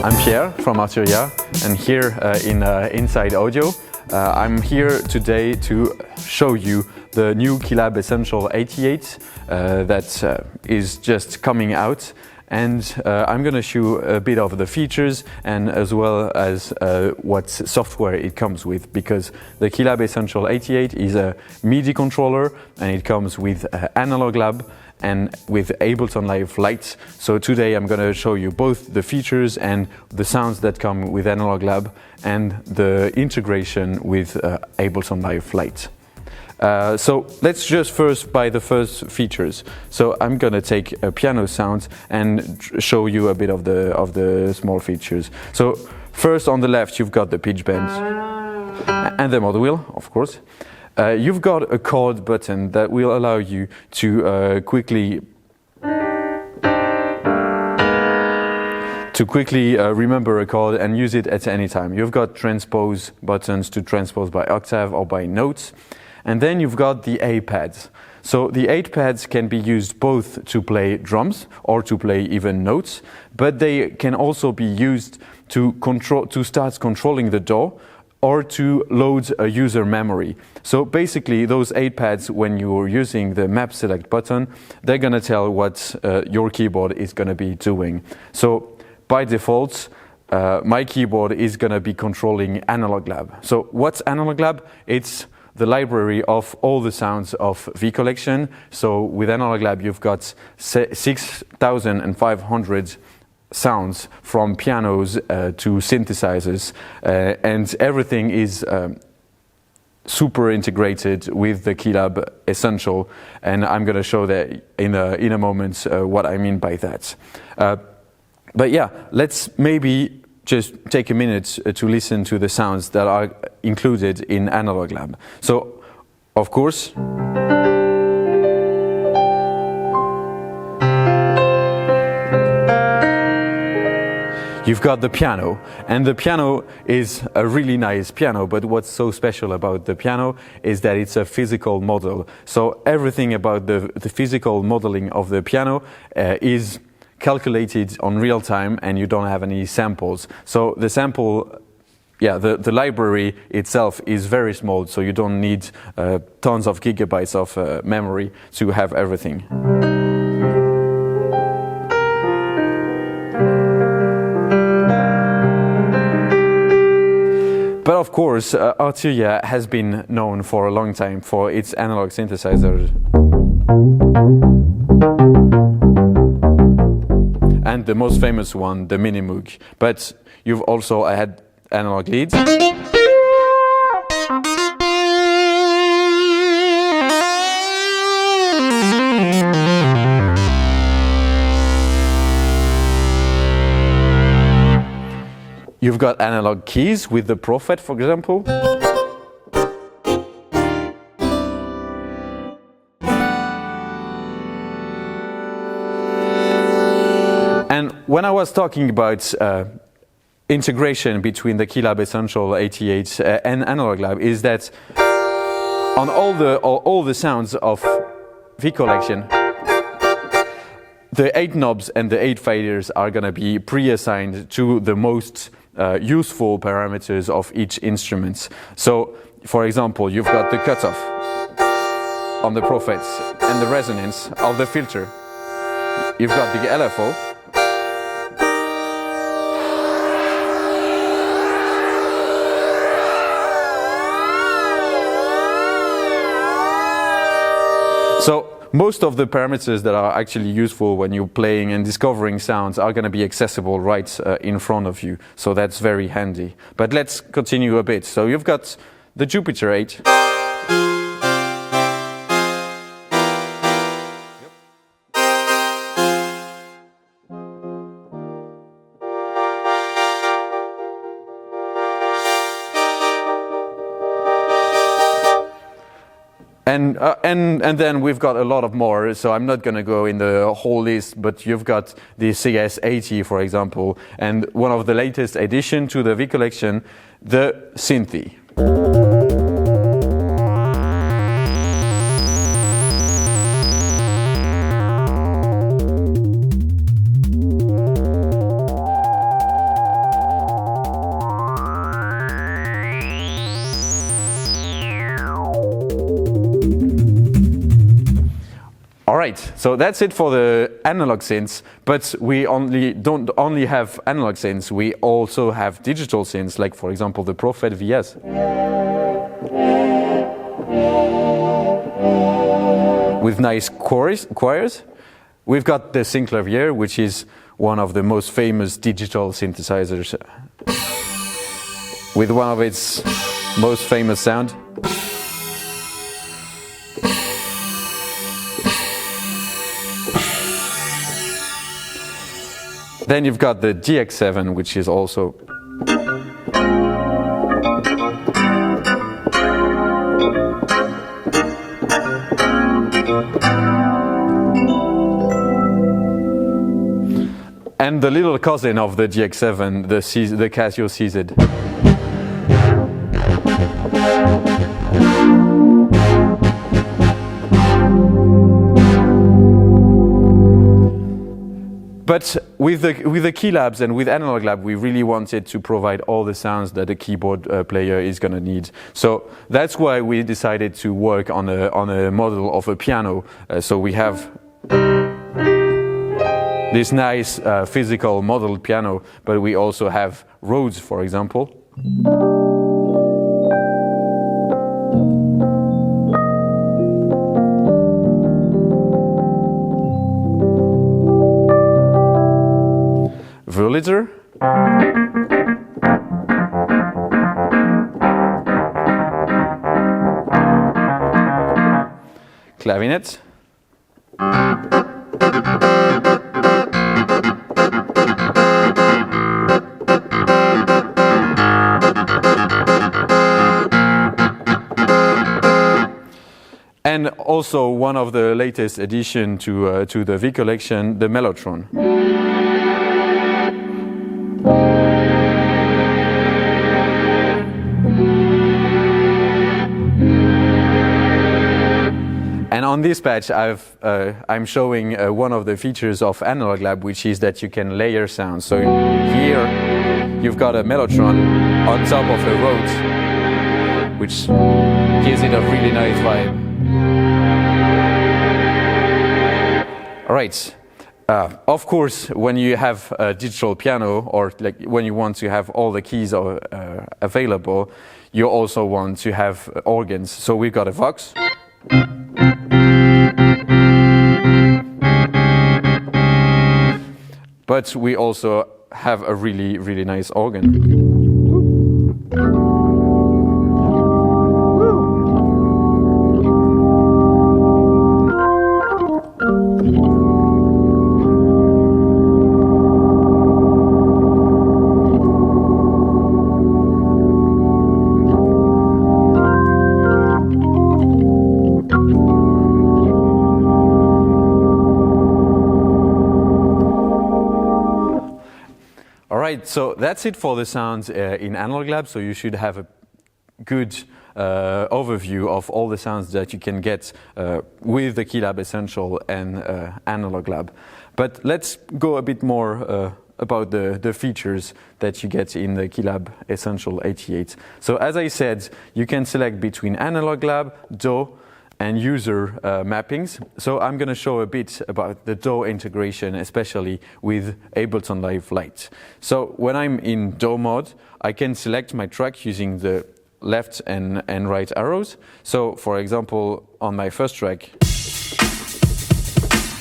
I'm Pierre from Arturia, and here in Inside Audio, I'm here today to show you the new KeyLab Essential 88 that is just coming out. And I'm going to show a bit of the features and as well as what software it comes with, because the KeyLab Essential 88 is a MIDI controller and it comes with Analog Lab and with Ableton Live Lite. So today I'm going to show you both the features and the sounds that come with Analog Lab and the integration with Ableton Live Lite. So let's just first by the first features. So I'm gonna take a piano sound and show you a bit of the small features. So first on the left you've got the pitch bend and the mod wheel, of course. You've got a chord button that will allow you to quickly remember a chord and use it at any time. You've got transpose buttons to transpose by octave or by notes. And then you've got the A pads. So the 8 pads can be used both to play drums or to play even notes, but they can also be used to start controlling the DAW or to load a user memory. So basically those 8 pads, when you're using the map select button, they're gonna tell what your keyboard is gonna be doing. So by default, my keyboard is gonna be controlling Analog Lab. So what's Analog Lab? It's the library of all the sounds of V Collection. So with Analog Lab, you've got 6,500 sounds from pianos to synthesizers, and everything is super integrated with the KeyLab Essential. And I'm going to show that in a moment what I mean by that. But yeah, let's maybe just take a minute to listen to the sounds that are included in Analog Lab. So, of course, you've got the piano, and the piano is a really nice piano, but what's so special about the piano is that it's a physical model. So everything about the physical modeling of the piano is calculated on real time, and you don't have any samples. So the sample, the library itself is very small, so you don't need tons of gigabytes of memory to have everything. But of course, Arturia has been known for a long time for its analog synthesizers. And the most famous one, the Mini Moog. But you've also had analog leads. You've got analog keys with the Prophet, for example. And when I was talking about integration between the KeyLab Essential 88 and Analog Lab, is that on all the sounds of V Collection, the 8 knobs and the 8 faders are going to be pre-assigned to the most useful parameters of each instrument. So, for example, you've got the cutoff on the Prophets and the resonance of the filter. You've got the LFO. So most of the parameters that are actually useful when you're playing and discovering sounds are going to be accessible right in front of you. So that's very handy. But let's continue a bit. So you've got the Jupiter 8. And then we've got a lot of more, so I'm not going to go in the whole list, but you've got the CS80, for example, and one of the latest addition to the V collection, the synths. Alright, so that's it for the analog synths, but we don't only have analog synths, we also have digital synths, like for example the Prophet VS. With nice choirs. We've got the Synclavier, which is one of the most famous digital synthesizers, with one of its most famous sound. Then you've got the GX7, which is also and the little cousin of the GX7, the Casio CZ. But with the KeyLabs and with Analog Lab, we really wanted to provide all the sounds that a keyboard player is going to need. So that's why we decided to work on a model of a piano. So we have this nice physical modeled piano, but we also have Rhodes, for example. Wurlitzer. Clavinet. And also one of the latest addition to the V collection, the Mellotron. And on this patch, I'm showing one of the features of Analog Lab, which is that you can layer sounds. So here, you've got a Mellotron on top of a Rhodes, which gives it a really nice vibe. All right. Of course, when you have a digital piano, or like when you want to have all the keys available, you also want to have organs. So we've got a Vox. But we also have a really, really nice organ. Alright, so that's it for the sounds in Analog Lab, so you should have a good overview of all the sounds that you can get with the KeyLab Essential and Analog Lab. But let's go a bit more about the features that you get in the KeyLab Essential 88. So as I said, you can select between Analog Lab, DAW, and user mappings. So I'm going to show a bit about the DAW integration, especially with Ableton Live Lite. So when I'm in DAW mode, I can select my track using the left and right arrows. So for example, on my first track,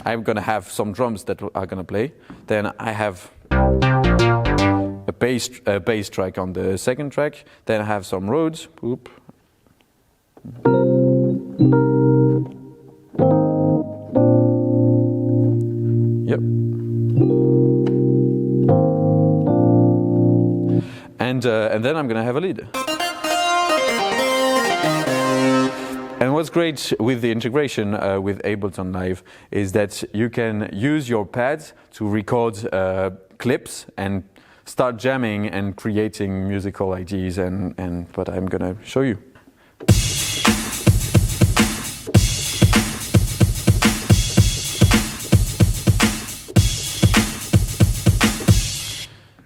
I'm going to have some drums that are going to play. Then I have a bass track on the second track. Then I have some Rhodes. Oop. Yep. And then I'm gonna have a lead. And what's great with the integration with Ableton Live is that you can use your pads to record clips and start jamming and creating musical ideas, and what I'm gonna show you.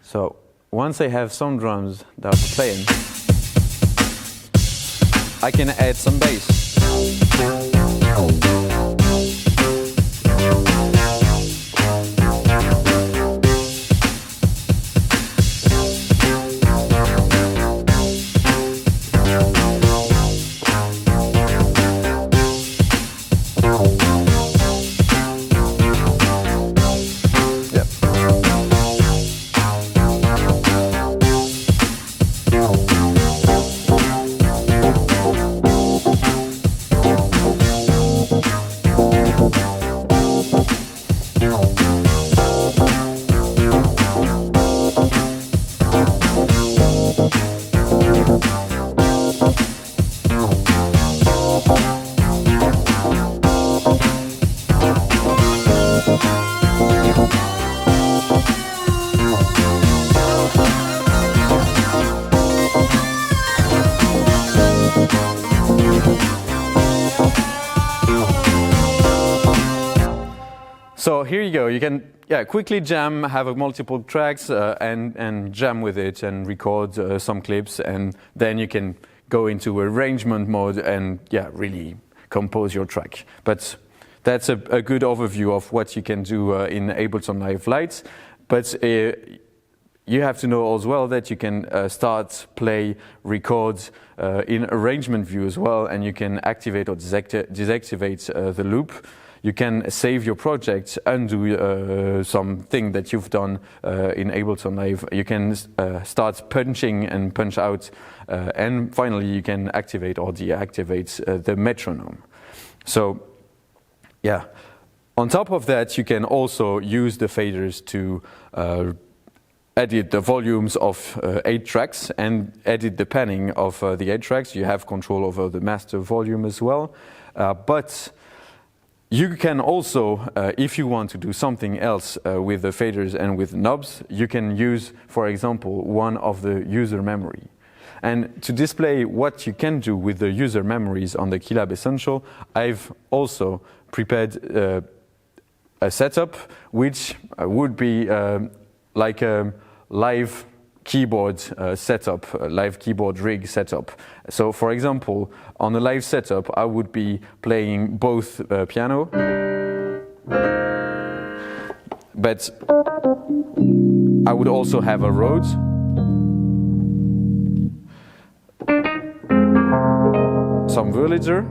So once I have some drums that are playing, I can add some bass. So here you go. You can quickly jam, have multiple tracks and jam with it and record some clips, and then you can go into arrangement mode and really compose your track. But that's a good overview of what you can do in Ableton Live Lite. But you have to know as well that you can start, play, record in arrangement view as well, and you can activate or deactivate the loop. You can save your project, undo something that you've done in Ableton Live. You can start punching and punch out, and finally you can activate or deactivate the metronome. So on top of that, you can also use the faders to edit the volumes of 8 tracks and edit the panning of the 8 tracks. You have control over the master volume as well. But you can also, if you want to do something else with the faders and with knobs, you can use, for example, one of the user memory. And to display what you can do with the user memories on the KeyLab Essential, I've also prepared a setup which would be like a live keyboard setup, a live keyboard rig setup. So for example, on a live setup, I would be playing both piano, but I would also have a Rhodes, some Wurlitzer,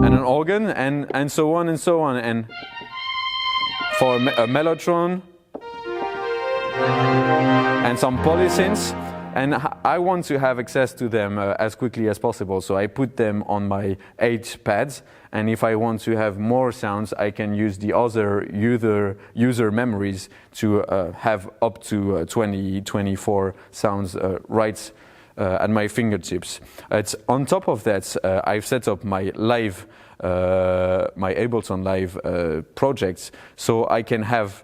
and an organ, and so on and so on. And for a mellotron and some polysynths, and I want to have access to them as quickly as possible, so I put them on my 8 pads, and if I want to have more sounds, I can use the other user memories to have up to 24 sounds right at my fingertips. It's on top of that, I've set up my live my Ableton Live projects, so I can have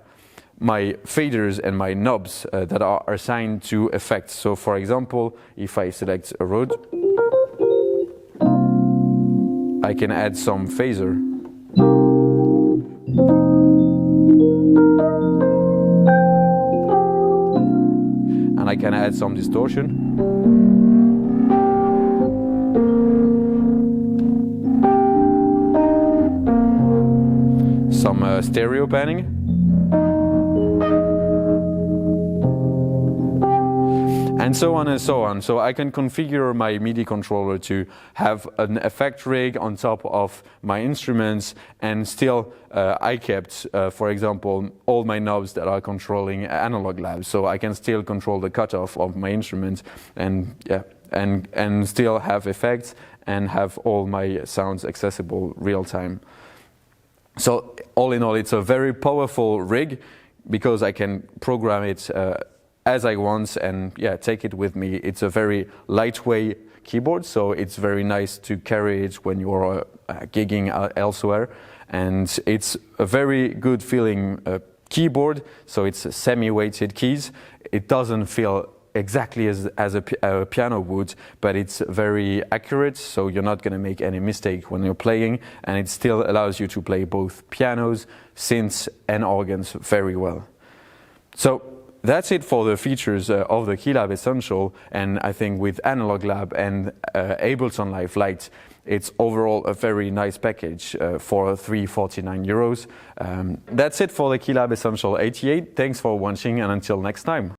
my faders and my knobs that are assigned to effects. So for example, if I select a Rhodes, I can add some phaser. And I can add some distortion. Some stereo panning, and so on and so on. So I can configure my MIDI controller to have an effect rig on top of my instruments, and still I kept, for example, all my knobs that are controlling analog labs, so I can still control the cutoff of my instrument, and still have effects and have all my sounds accessible real time. So all in all, it's a very powerful rig because I can program it as I want and yeah, take it with me. It's a very lightweight keyboard, so it's very nice to carry it when you're gigging elsewhere. And it's a very good feeling keyboard, so it's semi-weighted keys. It doesn't feel exactly as a piano would, but it's very accurate, so you're not going to make any mistake when you're playing, and it still allows you to play both pianos, synths and organs very well. So that's it for the features of the KeyLab Essential, and I think with Analog Lab and Ableton Live Lite, it's overall a very nice package for €349. That's it for the KeyLab Essential 88. Thanks for watching, and until next time.